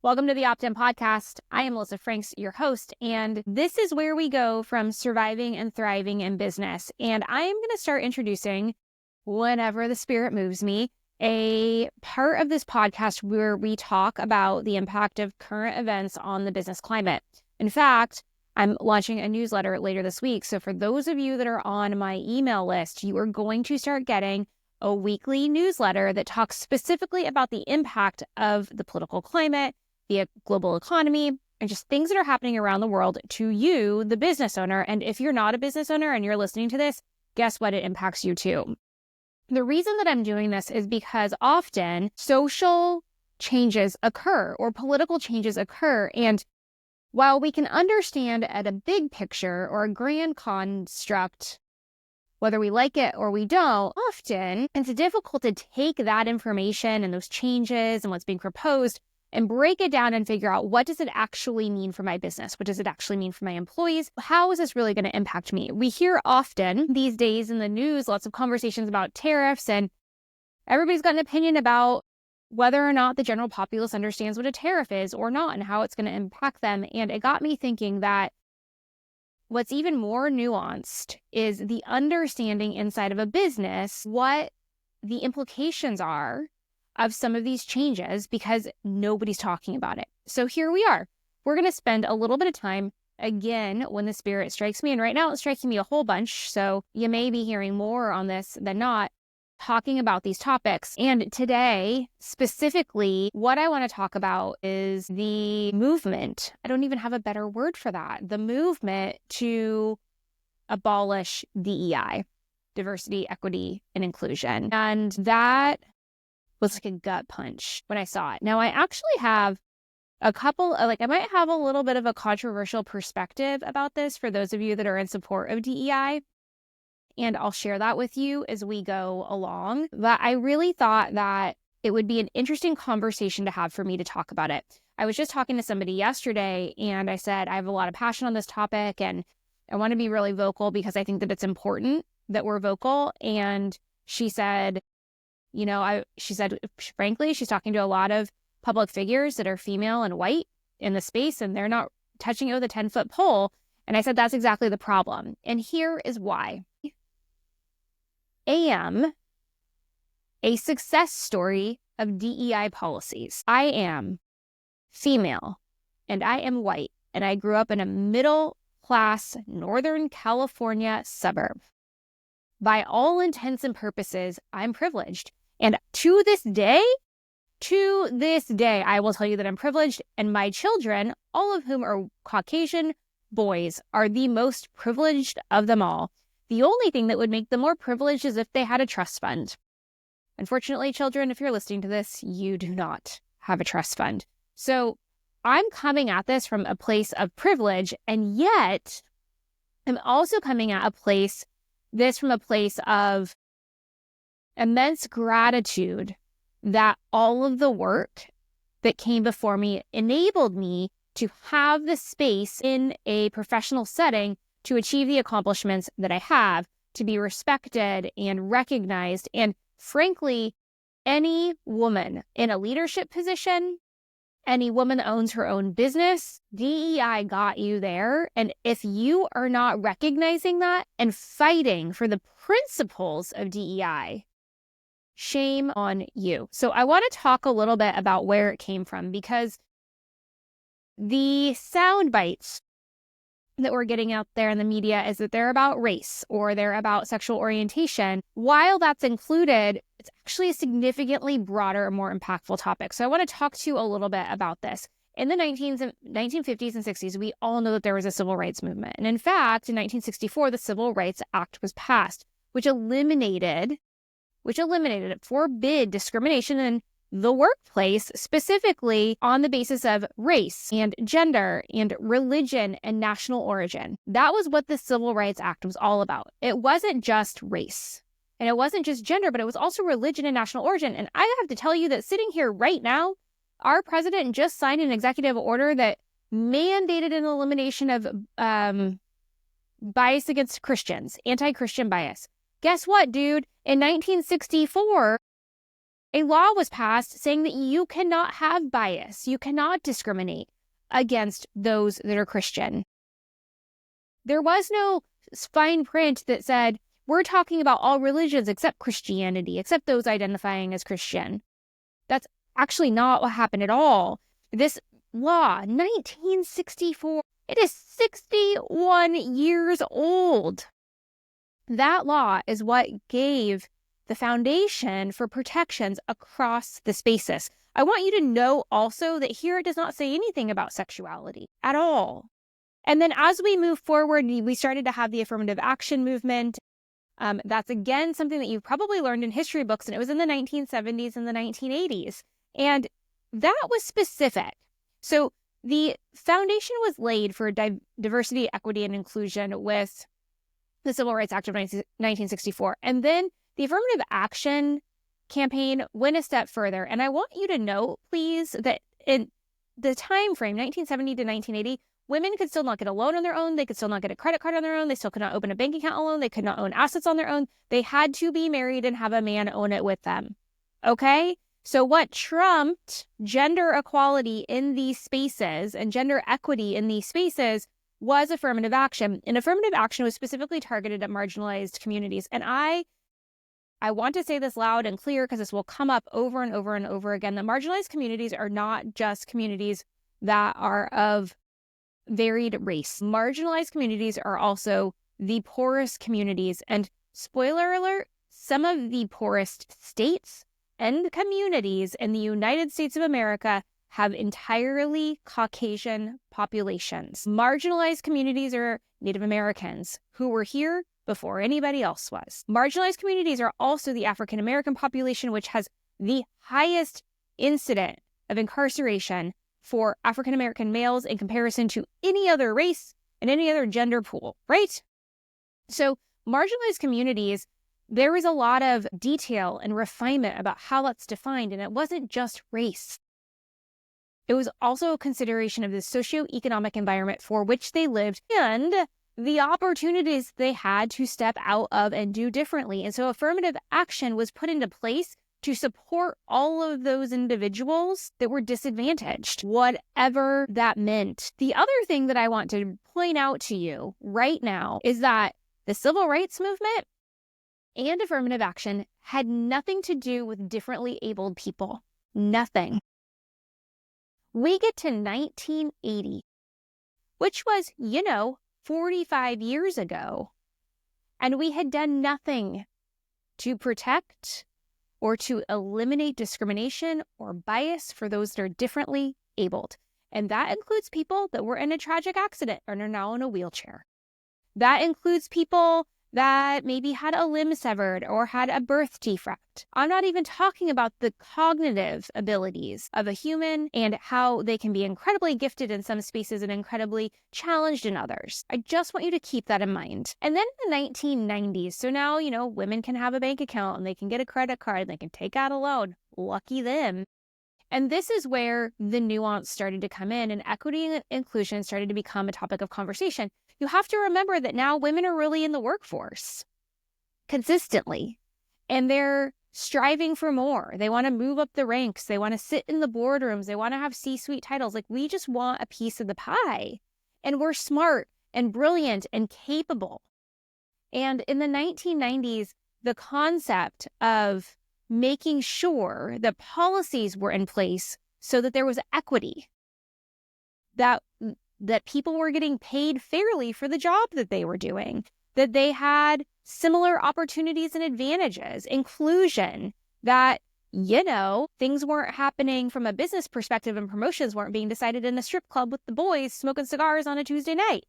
Welcome to the Opt-in Podcast. I am Melissa Franks, your host, and this is where we go from surviving and thriving in business. And I am going to start introducing, whenever the spirit moves me, a part of this podcast where we talk about the impact of current events on the business climate. In fact, I'm launching a newsletter later this week. So for those of you that are on my email list, you are going to start getting a weekly newsletter that talks specifically about the impact of the political climate, the global economy, and just things that are happening around the world to you, the business owner. And if you're not a business owner and you're listening to this, guess what? It impacts you too. The reason that I'm doing this is because often social changes occur or political changes occur. And while we can understand at a big picture or a grand construct, whether we like it or we don't, often it's difficult to take that information and those changes and what's being proposed and break it down and figure out, what does it actually mean for my business? What does it actually mean for my employees? How is this really going to impact me? We hear often these days in the news, lots of conversations about tariffs, and everybody's got an opinion about whether or not the general populace understands what a tariff is or not and how it's going to impact them. And it got me thinking that what's even more nuanced is the understanding inside of a business what the implications are of some of these changes, because nobody's talking about it. So here we are. We're going to spend a little bit of time, again, when the spirit strikes me, and right now it's striking me a whole bunch, so you may be hearing more on this than not, talking about these topics. And today, specifically, what I want to talk about is the movement. I don't even have a better word for that. The movement to abolish DEI, diversity, equity, and inclusion. And that was like a gut punch when I saw it. Now, I actually have a couple, I might have a little bit of a controversial perspective about this for those of you that are in support of DEI. And I'll share that with you as we go along. But I really thought that it would be an interesting conversation to have for me to talk about it. I was just talking to somebody yesterday and I said, I have a lot of passion on this topic and I want to be really vocal because I think that it's important that we're vocal. And she said, frankly, she's talking to a lot of public figures that are female and white in the space, and they're not touching it with a 10-foot pole. And I said, that's exactly the problem. And here is why. I am a success story of DEI policies. I am female and I am white, and I grew up in a middle-class Northern California suburb. By all intents and purposes, I'm privileged. And to this day, I will tell you that I'm privileged, and my children, all of whom are Caucasian boys, are the most privileged of them all. The only thing that would make them more privileged is if they had a trust fund. Unfortunately, children, if you're listening to this, you do not have a trust fund. So I'm coming at this from a place of privilege, and yet I'm also coming at from a place of immense gratitude that all of the work that came before me enabled me to have the space in a professional setting to achieve the accomplishments that I have, to be respected and recognized. And frankly, any woman in a leadership position, any woman that owns her own business, DEI got you there. And if you are not recognizing that and fighting for the principles of DEI, shame on you. So I want to talk a little bit about where it came from, because the sound bites that we're getting out there in the media is that they're about race or they're about sexual orientation. While that's included, it's actually a significantly broader and more impactful topic. So I want to talk to you a little bit about this. In the 1950s and 60s, we all know that there was a civil rights movement. And in fact, in 1964, the Civil Rights Act was passed, which forbid discrimination in the workplace, specifically on the basis of race and gender and religion and national origin. That was what the Civil Rights Act was all about. It wasn't just race and it wasn't just gender, but it was also religion and national origin. And I have to tell you that sitting here right now, our president just signed an executive order that mandated an elimination of bias against Christians, anti-Christian bias. Guess what, dude? In 1964, A law was passed saying that you cannot have bias. You cannot discriminate against those that are Christian. There was no fine print that said, we're talking about all religions except Christianity, except those identifying as Christian. That's actually not what happened at all. This law, 1964, it is 61 years old. That law is what gave the foundation for protections across the spaces. I want you to know also that here it does not say anything about sexuality at all. And then as we move forward, we started to have the affirmative action movement. That's again something that you've probably learned in history books, and it was in the 1970s and the 1980s. And that was specific. So the foundation was laid for diversity, equity, and inclusion with the Civil Rights Act of 1964. And then the affirmative action campaign went a step further. And I want you to note, please, that in the time frame, 1970 to 1980, women could still not get a loan on their own. They could still not get a credit card on their own. They still could not open a bank account alone. They could not own assets on their own. They had to be married and have a man own it with them. Okay? So what trumped gender equality in these spaces and gender equity in these spaces was affirmative action. And affirmative action was specifically targeted at marginalized communities. And I want to say this loud and clear because this will come up over and over and over again. The marginalized communities are not just communities that are of varied race. Marginalized communities are also the poorest communities. And spoiler alert, some of the poorest states and communities in the United States of America have entirely Caucasian populations. Marginalized communities are Native Americans who were here before anybody else was. Marginalized communities are also the African American population, which has the highest incident of incarceration for African American males in comparison to any other race and any other gender pool, right? So marginalized communities, there is a lot of detail and refinement about how that's defined, and it wasn't just race. It was also a consideration of the socioeconomic environment for which they lived and the opportunities they had to step out of and do differently. And so affirmative action was put into place to support all of those individuals that were disadvantaged, whatever that meant. The other thing that I want to point out to you right now is that the civil rights movement and affirmative action had nothing to do with differently abled people. Nothing. We get to 1980, which was, 45 years ago, and we had done nothing to protect or to eliminate discrimination or bias for those that are differently abled. And that includes people that were in a tragic accident and are now in a wheelchair. That includes people that maybe had a limb severed or had a birth defect. I'm not even talking about the cognitive abilities of a human and how they can be incredibly gifted in some spaces and incredibly challenged in others. I just want you to keep that in mind. And then in the 1990s, so now, women can have a bank account and they can get a credit card and they can take out a loan. Lucky them. And this is where the nuance started to come in and equity and inclusion started to become a topic of conversation. You have to remember that now women are really in the workforce consistently, and they're striving for more. They want to move up the ranks. They want to sit in the boardrooms. They want to have C-suite titles. We just want a piece of the pie, and we're smart and brilliant and capable. And in the 1990s, the concept of making sure that policies were in place so that there was equity, that people were getting paid fairly for the job that they were doing, that they had similar opportunities and advantages, inclusion, that, things weren't happening from a business perspective and promotions weren't being decided in a strip club with the boys smoking cigars on a Tuesday night.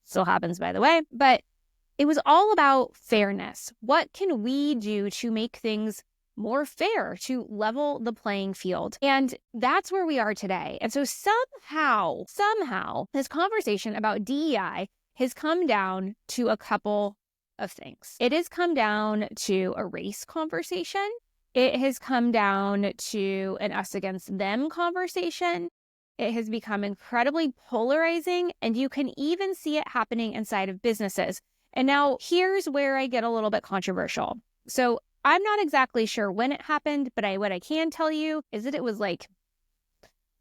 Still happens, by the way. But it was all about fairness. What can we do to make things more fair, to level the playing field? And that's where we are today. And so somehow, this conversation about DEI has come down to a couple of things. It has come down to a race conversation. It has come down to an us against them conversation. It has become incredibly polarizing, and you can even see it happening inside of businesses. And now here's where I get a little bit controversial. So I'm not exactly sure when it happened, but what I can tell you is that it was like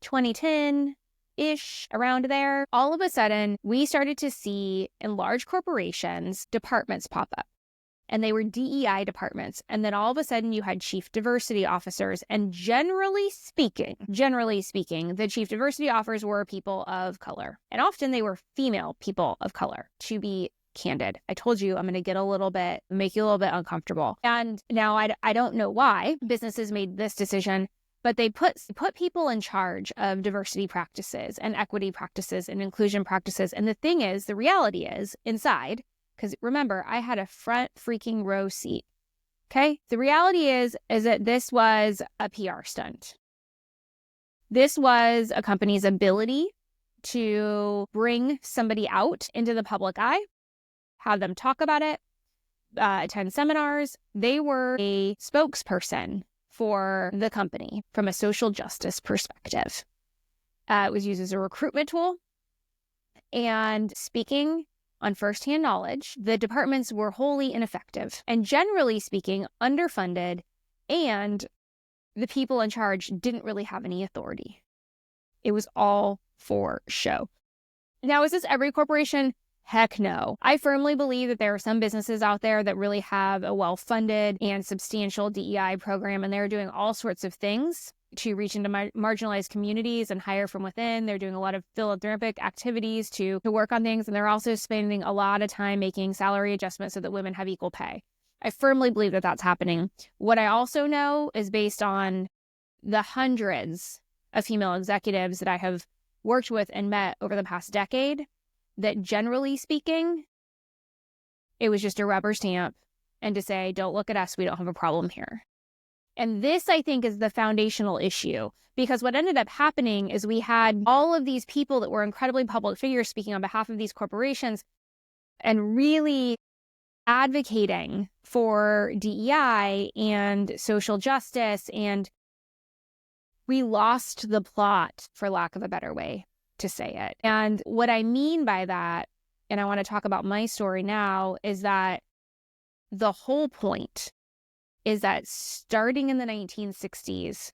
2010-ish, around there. All of a sudden, we started to see in large corporations departments pop up. And they were DEI departments. And then all of a sudden you had chief diversity officers. And generally speaking, the chief diversity officers were people of color. And often they were female people of color, to be candid. I told you I'm going to make you a little bit uncomfortable. And now I don't know why businesses made this decision, but they put people in charge of diversity practices and equity practices and inclusion practices. And the reality is inside, because remember, I had a front freaking row seat. Okay. The reality is that this was a PR stunt. This was a company's ability to bring somebody out into the public eye, have them talk about it, attend seminars. They were a spokesperson for the company from a social justice perspective. It was used as a recruitment tool. And speaking on firsthand knowledge, the departments were wholly ineffective and generally speaking, underfunded, and the people in charge didn't really have any authority. It was all for show. Now, is this every corporation? Heck no. I firmly believe that there are some businesses out there that really have a well-funded and substantial DEI program, and they're doing all sorts of things to reach into marginalized communities and hire from within. They're doing a lot of philanthropic activities to work on things, and they're also spending a lot of time making salary adjustments so that women have equal pay. I firmly believe that that's happening. What I also know is based on the hundreds of female executives that I have worked with and met over the past decade, that generally speaking, it was just a rubber stamp and to say, don't look at us, we don't have a problem here. And this, I think, is the foundational issue, because what ended up happening is we had all of these people that were incredibly public figures speaking on behalf of these corporations and really advocating for DEI and social justice, and we lost the plot, for lack of a better way to say it. And what I mean by that, and I want to talk about my story now, is that the whole point is that starting in the 1960s,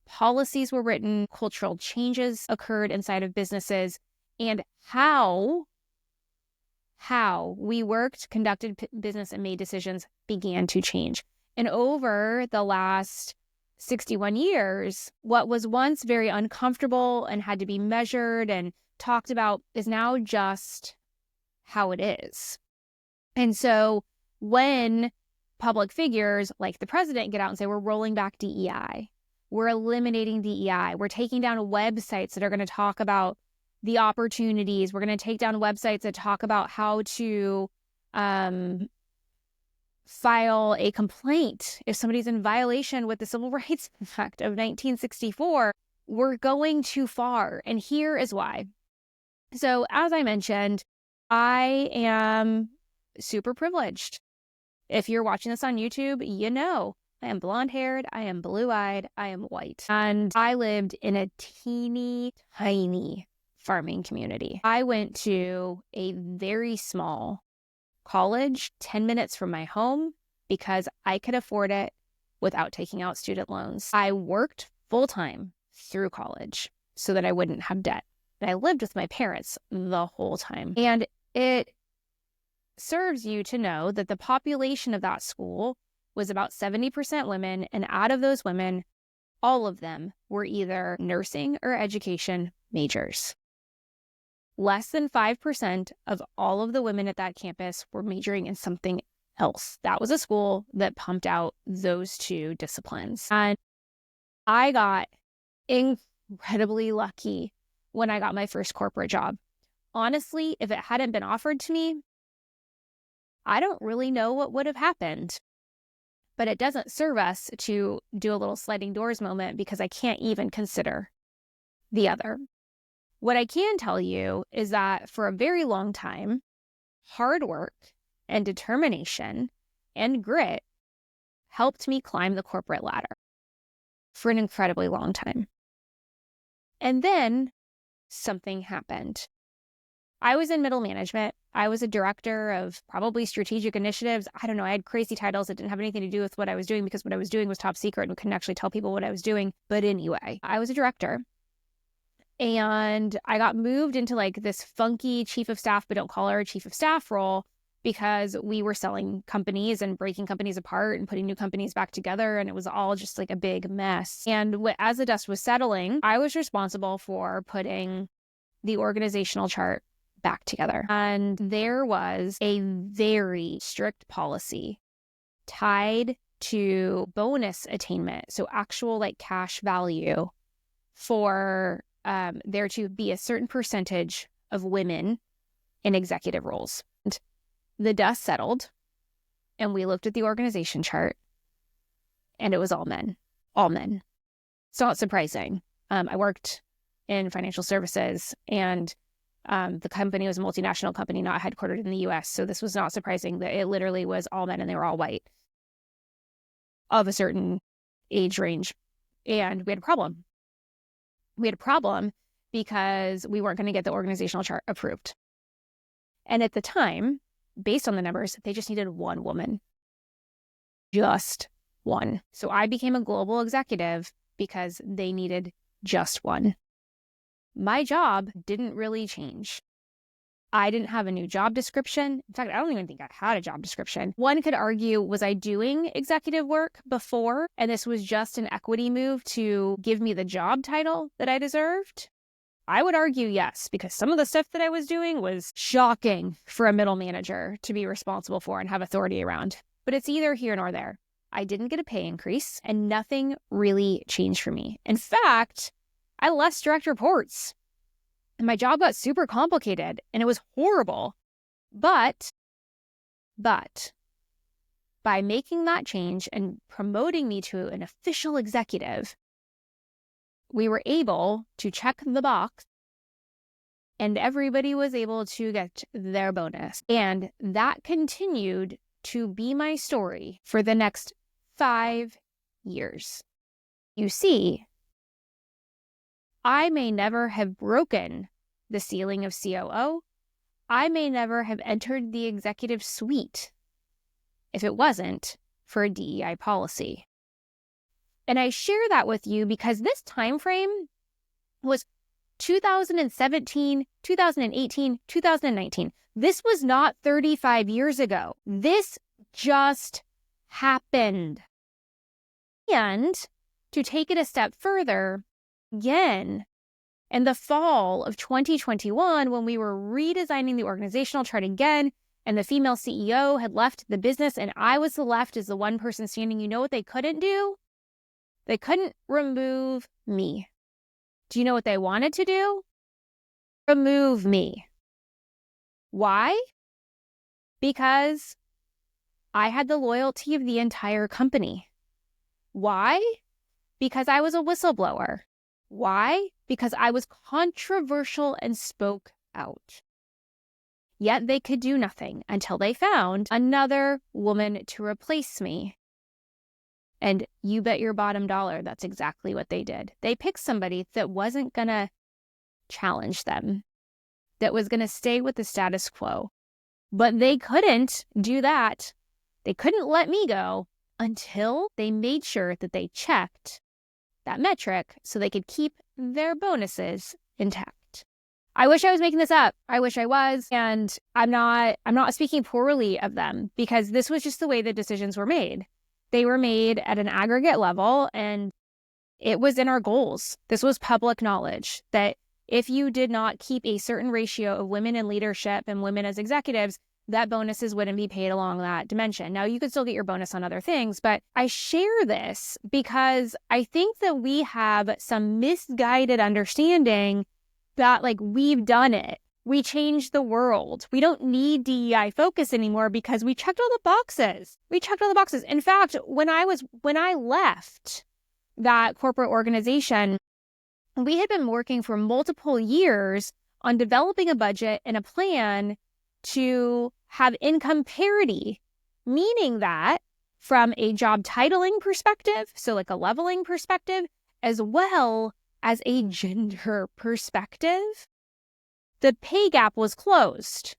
policies were written, cultural changes occurred inside of businesses, and how we worked, conducted business, and made decisions began to change. And over the last 61 years, what was once very uncomfortable and had to be measured and talked about is now just how it is. And so when public figures like the president get out and say, we're rolling back DEI, we're eliminating DEI, we're taking down websites that are going to talk about the opportunities, we're going to take down websites that talk about how to file a complaint if somebody's in violation with the Civil Rights Act of 1964, we're going too far. And here is why. So as I mentioned, I am super privileged. If you're watching this on YouTube, you know I am blonde-haired, I am blue-eyed, I am white. And I lived in a teeny tiny farming community. I went to a very small college 10 minutes from my home because I could afford it without taking out student loans. I worked full-time through college so that I wouldn't have debt. And I lived with my parents the whole time. And it serves you to know that the population of that school was about 70% women. And out of those women, all of them were either nursing or education majors. Less than 5% of all of the women at that campus were majoring in something else. That was a school that pumped out those two disciplines. And I got incredibly lucky when I got my first corporate job. Honestly, if it hadn't been offered to me, I don't really know what would have happened. But it doesn't serve us to do a little sliding doors moment because I can't even consider the other. What I can tell you is that for a very long time, hard work and determination and grit helped me climb the corporate ladder for an incredibly long time. And then something happened. I was in middle management. I was a director of probably strategic initiatives. I don't know. I had crazy titles that didn't have anything to do with what I was doing because what I was doing was top secret and we couldn't actually tell people what I was doing. But anyway, I was a director and I got moved into like this funky chief of staff, but don't call her a chief of staff role because we were selling companies and breaking companies apart and putting new companies back together. And it was all just like a big mess. And as the dust was settling, I was responsible for putting the organizational chart back together. And there was a very strict policy tied to bonus attainment. So actual like cash value for there to be a certain percentage of women in executive roles. And the dust settled and we looked at the organization chart and it was all men, all men. It's not surprising. I worked in financial services and the company was a multinational company, not headquartered in the US. So this was not surprising that it literally was all men and they were all white of a certain age range. And we had a problem. We had a problem because we weren't going to get the organizational chart approved. And at the time, based on the numbers, they just needed one woman. Just one. So I became a global executive because they needed just one. My job didn't really change. I didn't have a new job description. In fact, I don't even think I had a job description. One could argue, was I doing executive work before? And this was just an equity move to give me the job title that I deserved? I would argue yes, because some of the stuff that I was doing was shocking for a middle manager to be responsible for and have authority around. But it's either here nor there. I didn't get a pay increase and nothing really changed for me. In fact, I had less direct reports. And my job got super complicated and it was horrible. But by making that change and promoting me to an official executive, we were able to check the box and everybody was able to get their bonus. And that continued to be my story for the next 5 years. You see, I may never have broken the ceiling of COO. I may never have entered the executive suite if it wasn't for a DEI policy. And I share that with you because this time frame was 2017, 2018, 2019. This was not 35 years ago. This just happened. And to take it a step further, again, in the fall of 2021, when we were redesigning the organizational chart again, and the female CEO had left the business and I was left as the one person standing, you know what they couldn't do? They couldn't remove me. Do you know what they wanted to do? Remove me. Why? Because I had the loyalty of the entire company. Why? Because I was a whistleblower. Why? Because I was controversial and spoke out. Yet they could do nothing until they found another woman to replace me. And you bet your bottom dollar that's exactly what they did. They picked somebody that wasn't going to challenge them, that was going to stay with the status quo. But they couldn't do that. They couldn't let me go until they made sure that they checked that metric so they could keep their bonuses intact. I wish I was making this up. I wish I was. And I'm not speaking poorly of them because this was just the way the decisions were made. They were made at an aggregate level and it was in our goals. This was public knowledge that if you did not keep a certain ratio of women in leadership and women as executives, that bonuses wouldn't be paid along that dimension. Now, you could still get your bonus on other things, but I share this because I think that we have some misguided understanding that like we've done it. We changed the world. We don't need DEI focus anymore because we checked all the boxes. We checked all the boxes. In fact, when I left that corporate organization, we had been working for multiple years on developing a budget and a plan to have income parity, meaning that from a job titling perspective, so like a leveling perspective, as well as a gender perspective, the pay gap was closed.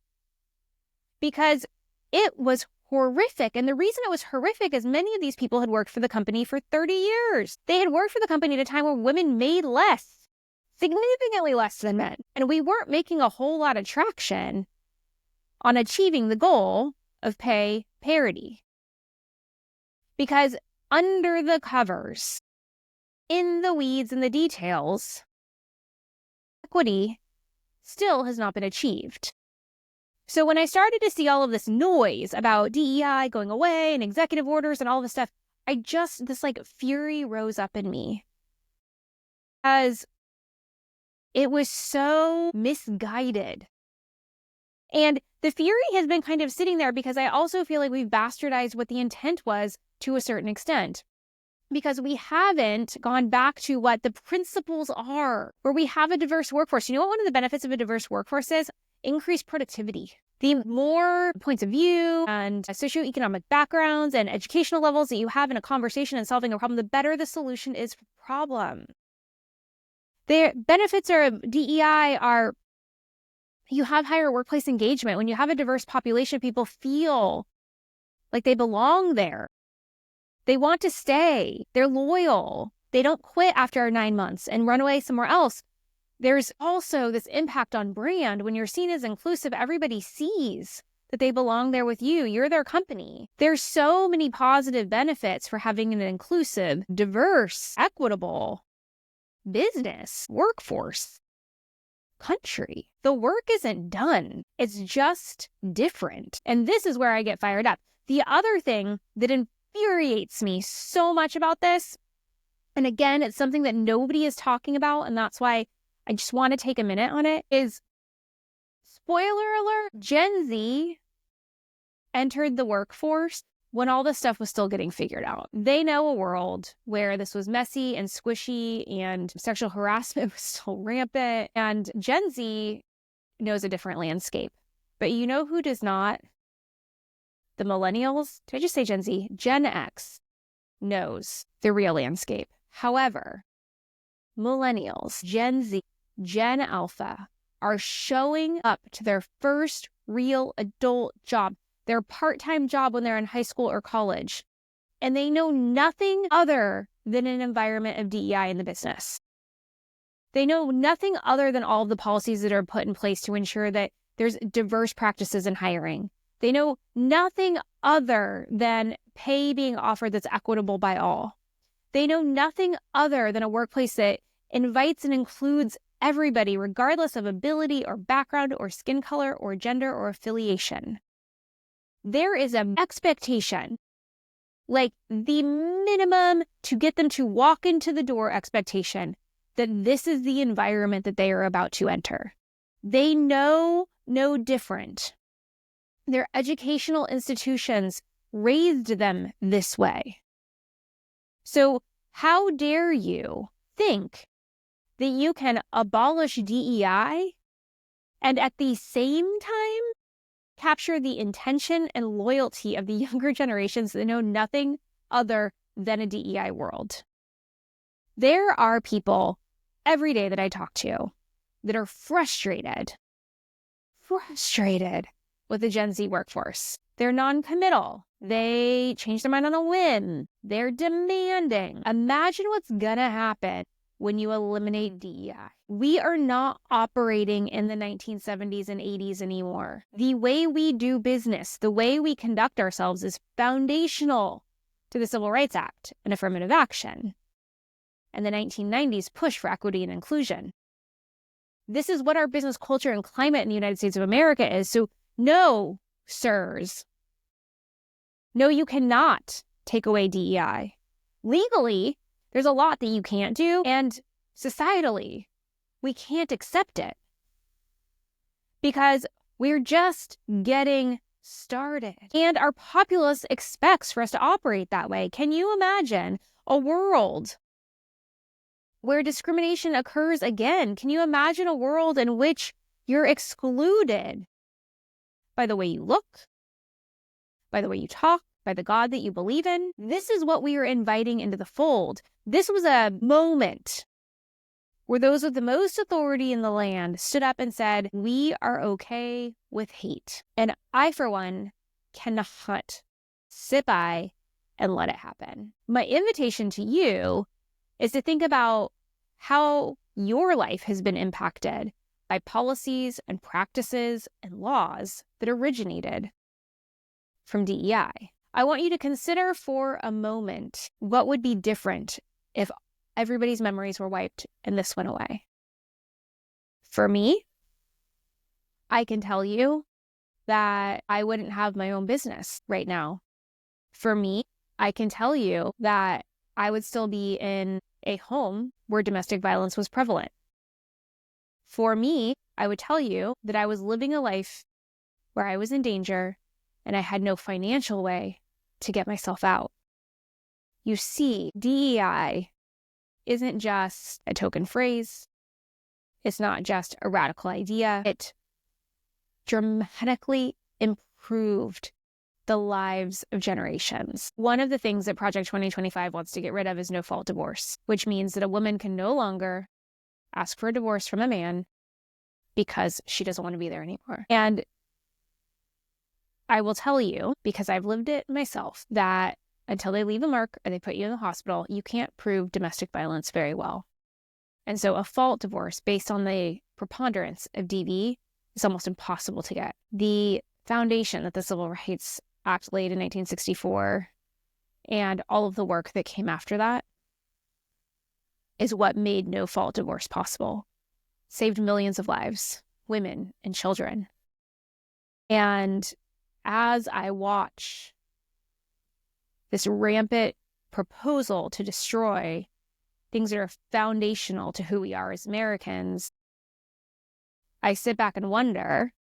because it was horrific. And the reason it was horrific is many of these people had worked for the company for 30 years. They had worked for the company at a time where women made less, significantly less than men. And we weren't making a whole lot of traction on achieving the goal of pay parity. Because under the covers, in the weeds and the details, equity still has not been achieved. So when I started to see all of this noise about DEI going away and executive orders and all this stuff, this fury rose up in me. Because it was so misguided. And the fury has been kind of sitting there because I also feel like we've bastardized what the intent was to a certain extent. Because we haven't gone back to what the principles are, where we have a diverse workforce. You know what one of the benefits of a diverse workforce is? Increased productivity. The more points of view and socioeconomic backgrounds and educational levels that you have in a conversation and solving a problem, the better the solution is for the problem. The benefits of DEI are you have higher workplace engagement. When you have a diverse population, people feel like they belong there. They want to stay. They're loyal. They don't quit after 9 months and run away somewhere else. There's also this impact on brand. When you're seen as inclusive, everybody sees that they belong there with you. You're their company. There's so many positive benefits for having an inclusive, diverse, equitable business, workforce, country. The work isn't done. It's just different. And this is where I get fired up. The other thing that infuriates me so much about this, and again, it's something that nobody is talking about, and that's why I just want to take a minute on it, is, spoiler alert, Gen Z entered the workforce when all this stuff was still getting figured out. They know a world where this was messy and squishy and sexual harassment was still rampant, and Gen Z knows a different landscape. But you know who does not? The millennials, did I just say Gen Z? Gen X knows the real landscape. However, millennials, Gen Z, Gen Alpha are showing up to their first real adult job, their part-time job when they're in high school or college, and they know nothing other than an environment of DEI in the business. They know nothing other than all of the policies that are put in place to ensure that there's diverse practices in hiring. They know nothing other than pay being offered that's equitable by all. They know nothing other than a workplace that invites and includes everybody, regardless of ability or background or skin color or gender or affiliation. There is an expectation, like the minimum to get them to walk into the door expectation, that this is the environment that they are about to enter. They know no different. Their educational institutions raised them this way. So how dare you think that you can abolish DEI and at the same time capture the intention and loyalty of the younger generations that know nothing other than a DEI world? There are people every day that I talk to that are frustrated with the Gen Z workforce. They're non-committal. They change their mind on a whim. They're demanding. Imagine what's gonna happen when you eliminate DEI. We are not operating in the 1970s and 80s anymore. The way we do business, the way we conduct ourselves is foundational to the Civil Rights Act and affirmative action and the 1990s push for equity and inclusion. This is what our business culture and climate in the United States of America is. So no, sirs. No, you cannot take away DEI. Legally, there's a lot that you can't do, and societally, we can't accept it because we're just getting started. And our populace expects for us to operate that way. Can you imagine a world where discrimination occurs again? Can you imagine a world in which you're excluded by the way you look, by the way you talk, by the God that you believe in? This is what we are inviting into the fold. This was a moment where those with the most authority in the land stood up and said, we are okay with hate. And I, for one, cannot sit by and let it happen. My invitation to you is to think about how your life has been impacted by policies and practices and laws that originated from DEI. I want you to consider for a moment what would be different if everybody's memories were wiped and this went away. For me, I can tell you that I wouldn't have my own business right now. For me, I can tell you that I would still be in a home where domestic violence was prevalent. For me, I would tell you that I was living a life where I was in danger and I had no financial way to get myself out. You see, DEI isn't just a token phrase. It's not just a radical idea. It dramatically improved the lives of generations. One of the things that Project 2025 wants to get rid of is no-fault divorce, which means that a woman can no longer ask for a divorce from a man because she doesn't want to be there anymore. And I will tell you, because I've lived it myself, that until they leave a mark or they put you in the hospital, you can't prove domestic violence very well. And so a fault divorce based on the preponderance of DV is almost impossible to get. The foundation that the Civil Rights Act laid in 1964 and all of the work that came after that is what made no-fault divorce possible. Saved millions of lives, women and children. And as I watch this rampant proposal to destroy things that are foundational to who we are as Americans, I sit back and wonder,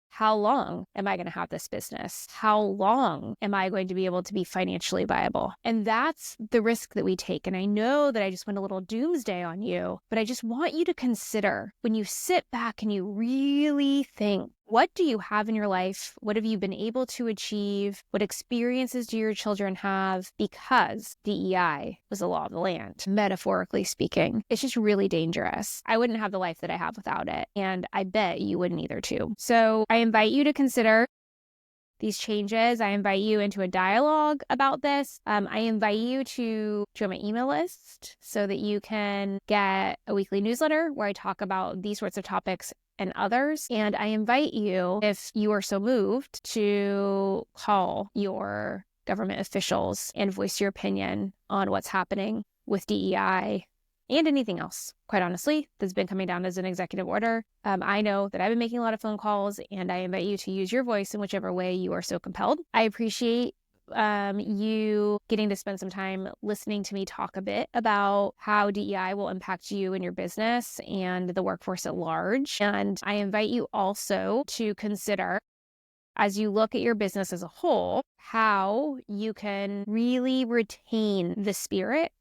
how long am I going to have this business? How long am I going to be able to be financially viable? And that's the risk that we take. And I know that I just went a little doomsday on you, but I just want you to consider when you sit back and you really think, what do you have in your life? What have you been able to achieve? What experiences do your children have? Because DEI was the law of the land, metaphorically speaking. It's just really dangerous. I wouldn't have the life that I have without it. And I bet you wouldn't either too. So I invite you to consider these changes. I invite you into a dialogue about this. I invite you to join my email list so that you can get a weekly newsletter where I talk about these sorts of topics and others. And I invite you, if you are so moved, to call your government officials and voice your opinion on what's happening with DEI and anything else, quite honestly, that's been coming down as an executive order. I know that I've been making a lot of phone calls, and I invite you to use your voice in whichever way you are so compelled. I appreciate you getting to spend some time listening to me talk a bit about how DEI will impact you and your business and the workforce at large. And I invite you also to consider, as you look at your business as a whole, how you can really retain the spirit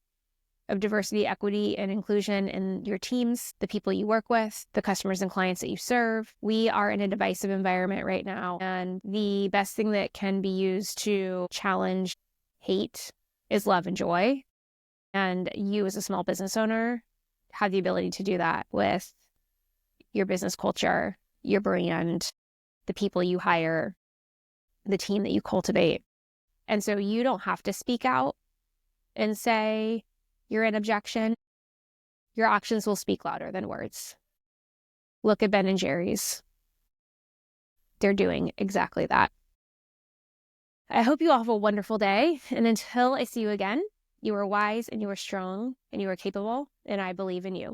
of diversity, equity, and inclusion in your teams, the people you work with, the customers and clients that you serve. We are in a divisive environment right now, and the best thing that can be used to challenge hate is love and joy. And you as a small business owner have the ability to do that with your business culture, your brand, the people you hire, the team that you cultivate. And so you don't have to speak out and say you're an objection. Your actions will speak louder than words. Look at Ben and Jerry's. They're doing exactly that. I hope you all have a wonderful day. And until I see you again, you are wise and you are strong and you are capable, and I believe in you.